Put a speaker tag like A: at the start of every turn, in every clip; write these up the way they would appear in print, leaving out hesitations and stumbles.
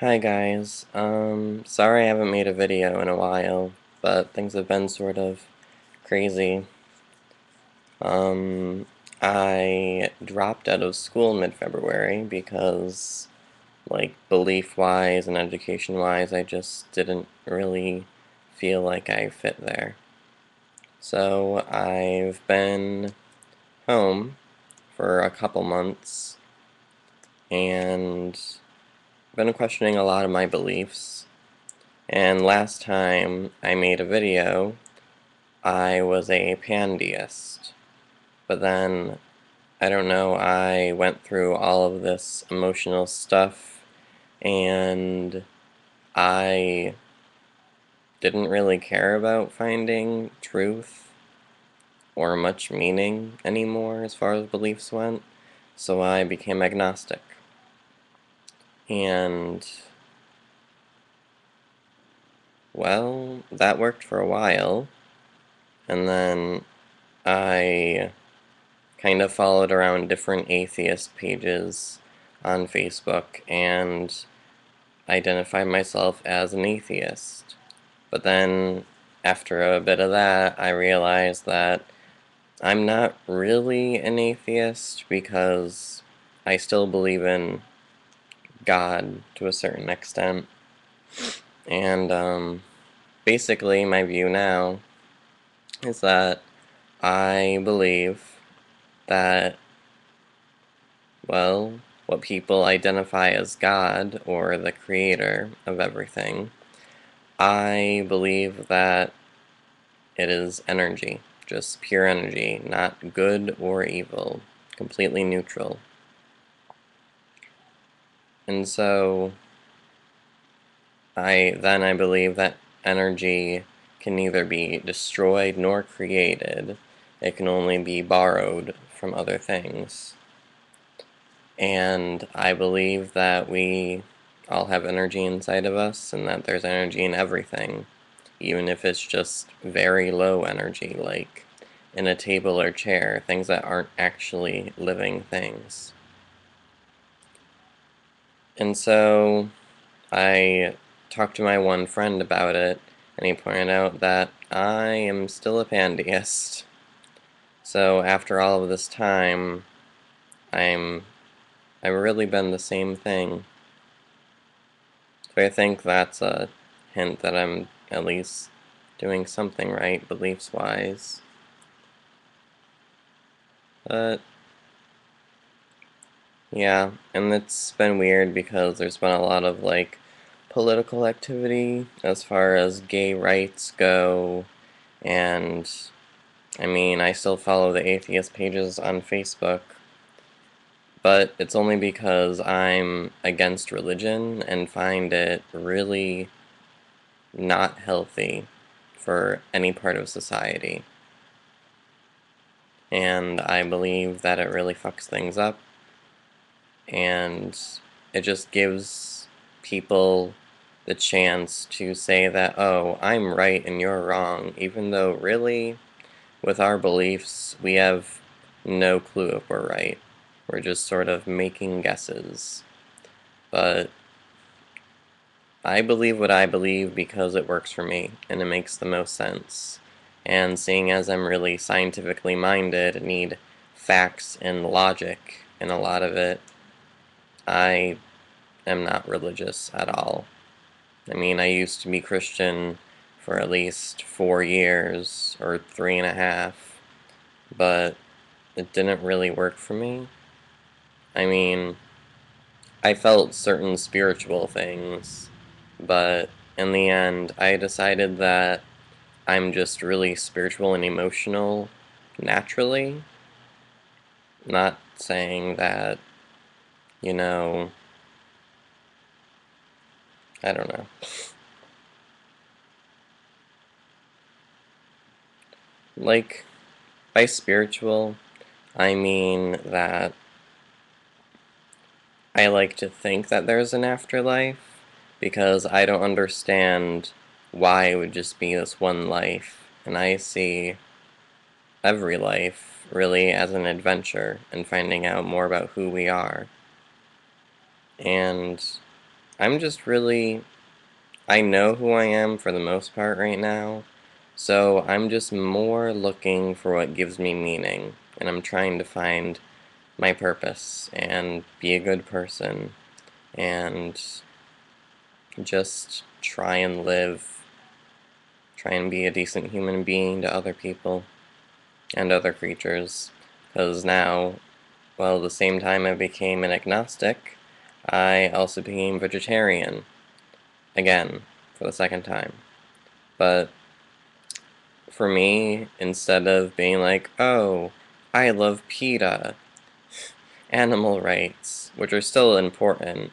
A: Hi guys, sorry I haven't made a video in a while, but things have been sort of crazy. Um, I dropped out of school mid-February because, like, belief-wise and education-wise, I just didn't really feel like I fit there. So I've been home for a couple months and been questioning a lot of my beliefs. And last time I made a video, I was a pandeist. But then, I don't know, I went through all of this emotional stuff and I didn't really care about finding truth or much meaning anymore as far as beliefs went, so I became agnostic. And, well, that worked for a while, and then I kind of followed around different atheist pages on Facebook and identified myself as an atheist. But then, after a bit of that, I realized that I'm not really an atheist because I still believe in God to a certain extent. And basically, my view now is that I believe that, well, what people identify as God or the creator of everything, I believe that it is energy, just pure energy, not good or evil, completely neutral. And so I believe that energy can neither be destroyed nor created. It can only be borrowed from other things. And I believe that we all have energy inside of us and that there's energy in everything, even if it's just very low energy, like in a table or chair, things that aren't actually living things. And so I talked to my one friend about it, and he pointed out that I am still a pandeist. So after all of this time, I'm I've really been the same thing. So I think that's a hint that I'm at least doing something right, beliefs-wise. But, yeah, and it's been weird because there's been a lot of, like, political activity as far as gay rights go, and, I mean, I still follow the atheist pages on Facebook, but it's only because I'm against religion and find it really not healthy for any part of society. And I believe that it really fucks things up, and it just gives people the chance to say that, oh, I'm right and you're wrong, even though really, with our beliefs, we have no clue if we're right. We're just sort of making guesses. But I believe what I believe because it works for me, and it makes the most sense. And seeing as I'm really scientifically minded and need facts and logic in a lot of it, I am not religious at all. I mean, I used to be Christian for at least 4 years, or 3.5, but it didn't really work for me. I mean, I felt certain spiritual things, but in the end, I decided that I'm just really spiritual and emotional naturally. Not saying that, you know, I don't know. Like, by spiritual, I mean that I like to think that there's an afterlife because I don't understand why it would just be this one life, and I see every life really as an adventure and finding out more about who we are. And I'm just really, I know who I am for the most part right now, so I'm just more looking for what gives me meaning, and I'm trying to find my purpose and be a good person and just try and be a decent human being to other people and other creatures. Because now, well, at the same time I became an agnostic, I also became vegetarian. Again, for the second time. But for me, instead of being like, oh, I love PETA, animal rights, which are still important,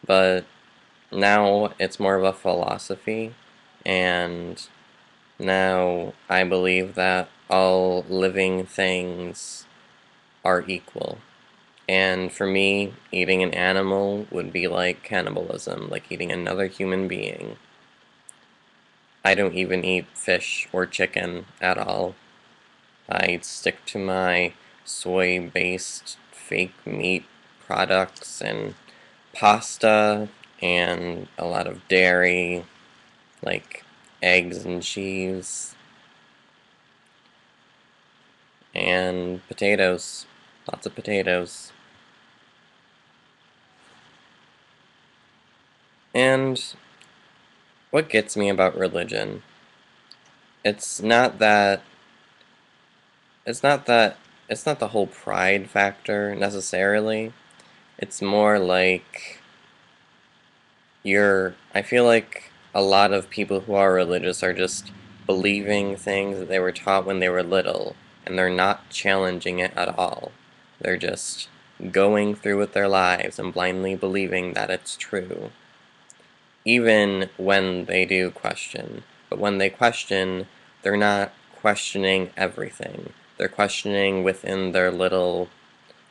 A: but now it's more of a philosophy, and now I believe that all living things are equal. And for me, eating an animal would be like cannibalism, like eating another human being. I don't even eat fish or chicken at all. I stick to my soy-based fake meat products and pasta and a lot of dairy, like eggs and cheese, and potatoes. Lots of potatoes. And what gets me about religion, it's not that it's not that it's not the whole pride factor necessarily. It's more like I feel like a lot of people who are religious are just believing things that they were taught when they were little, and they're not challenging it at all. They're just going through with their lives and blindly believing that it's true, even when they do question. But when they question, they're not questioning everything. They're questioning within their little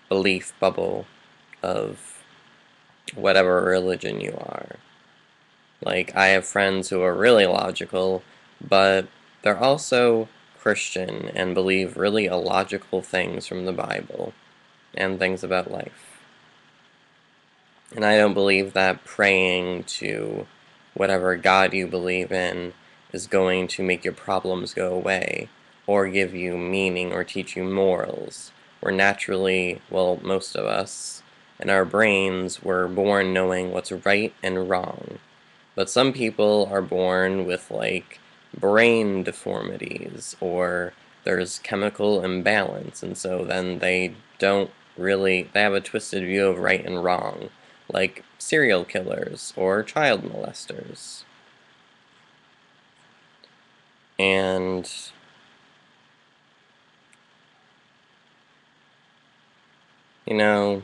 A: belief bubble of whatever religion you are. Like, I have friends who are really logical, but they're also Christian and believe really illogical things from the Bible and things about life. And I don't believe that praying to whatever God you believe in is going to make your problems go away, or give you meaning, or teach you morals. We're naturally, well, most of us, in our brains, we're born knowing what's right and wrong. But some people are born with, like, brain deformities, or there's chemical imbalance, and so then they have a twisted view of right and wrong, like serial killers or child molesters. And, you know,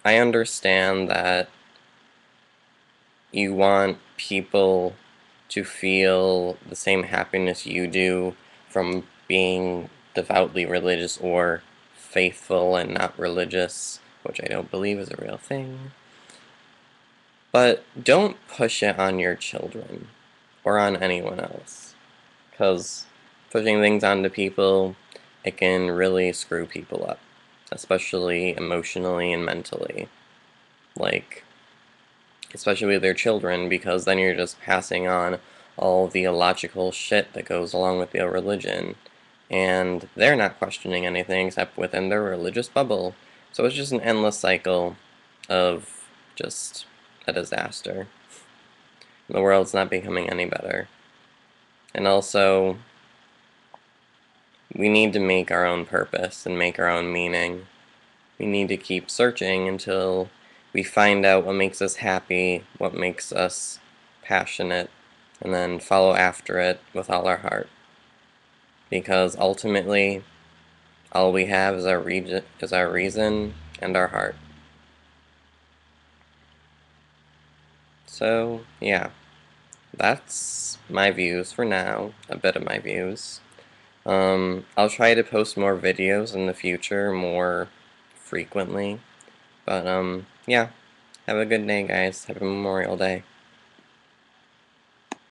A: I understand that you want people to feel the same happiness you do from being devoutly religious or faithful and not religious, which I don't believe is a real thing. But don't push it on your children or on anyone else, because pushing things onto people, it can really screw people up, especially emotionally and mentally. Like, especially with their children, because then you're just passing on all the illogical shit that goes along with their religion, and they're not questioning anything except within their religious bubble. So it's just an endless cycle of just a disaster. The world's not becoming any better. And also, we need to make our own purpose and make our own meaning. We need to keep searching until we find out what makes us happy, what makes us passionate, and then follow after it with all our heart. Because ultimately, all we have is our reason and our heart. So, yeah, that's my views for now, a bit of my views. I'll try to post more videos in the future, more frequently. But, yeah, have a good day, guys. Happy Memorial Day.